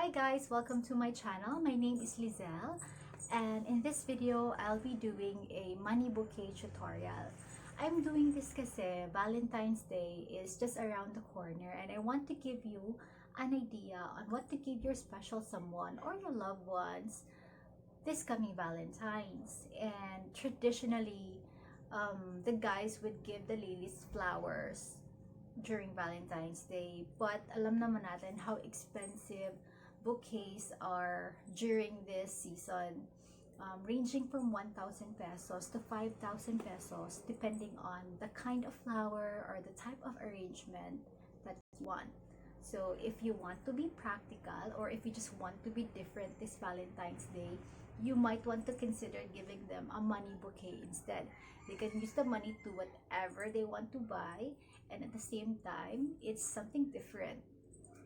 Hi guys, welcome to my channel. My name is Lizelle, and in this video I'll be doing a money bouquet tutorial. I'm doing this kasi Valentine's Day is just around the corner and I want to give you an idea on what to give your special someone or your loved ones this coming Valentine's. And traditionally, the guys would give the ladies flowers during Valentine's Day. But alam naman natin how expensive bouquets are during this season. Ranging from 1,000 pesos to 5,000 pesos depending on the kind of flower or the type of arrangement that you want. So if you want to be practical or if you just want to be different this Valentine's Day, you might want to consider giving them a money bouquet instead. They can use the money to whatever they want to buy, and at the same time it's something different.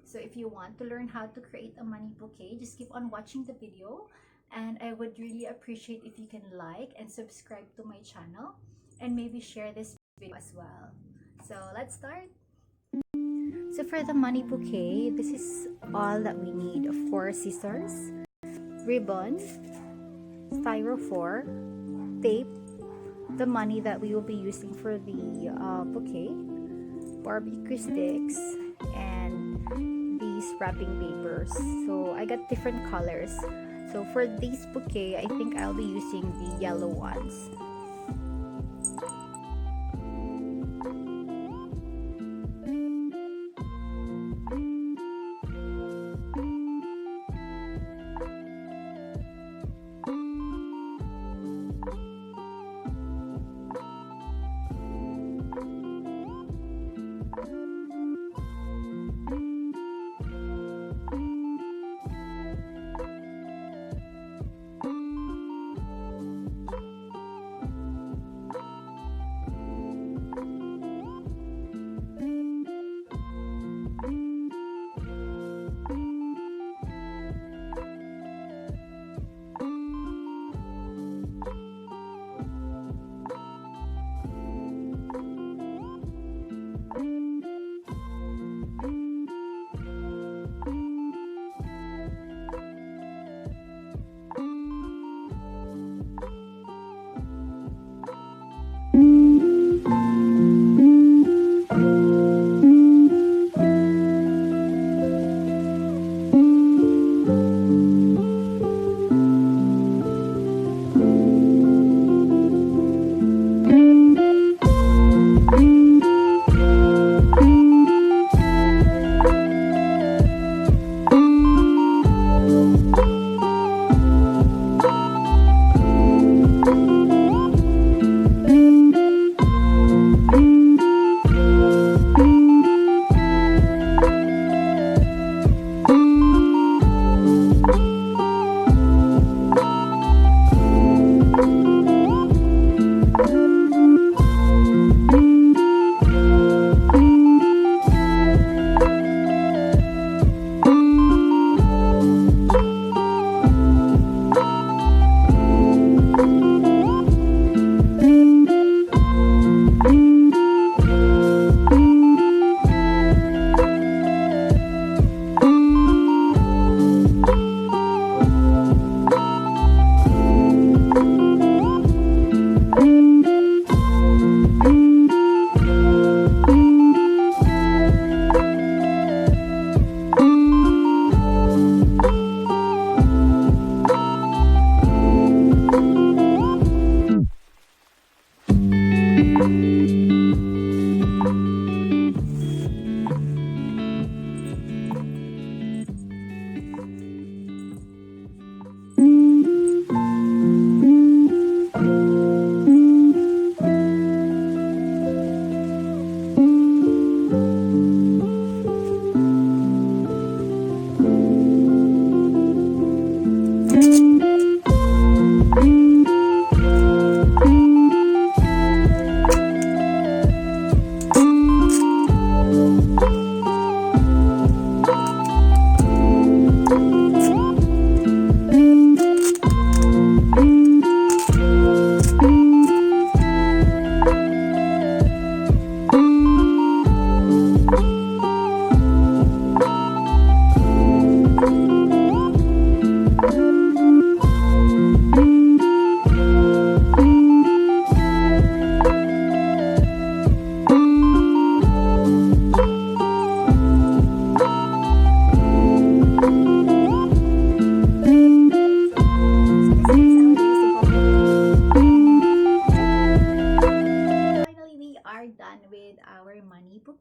So if you want to learn how to create a money bouquet, just keep on watching the video, and I would really appreciate if you can like and subscribe to my channel and maybe share this video as well. So let's start. So for the money bouquet, this is all that we need. Of course, scissors, ribbon, styrofoam, tape, the money that we will be using for the bouquet, barbecue sticks, and these wrapping papers. So I got different colors. So for this bouquet, I think I'll be using the yellow ones.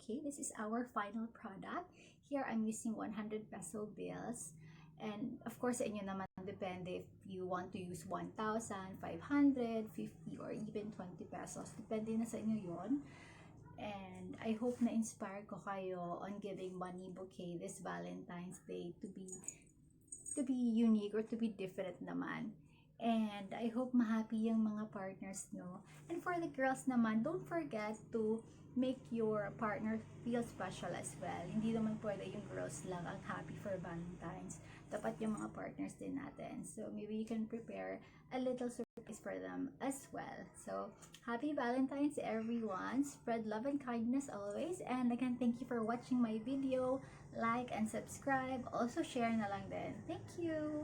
bouquet. This is our final product. Here I'm using 100 peso bills. And of course, sa inyo naman depende if you want to use 1,000, 500, 50, or even 20 pesos. Depende na sa inyo yon. And I hope na inspire ko kayo on giving money bouquet this Valentine's Day to be unique or to be different naman. And I hope ma-happy yung mga partners nyo. And for the girls naman, don't forget to make your partner feel special as well. Hindi naman pwede yung girls lang ang happy for Valentine's. Dapat yung mga partners din natin. So maybe you can prepare a little surprise for them as well. So happy Valentine's everyone. Spread love and kindness always. And again, thank you for watching my video. Like and subscribe. Also share na lang din. Thank you!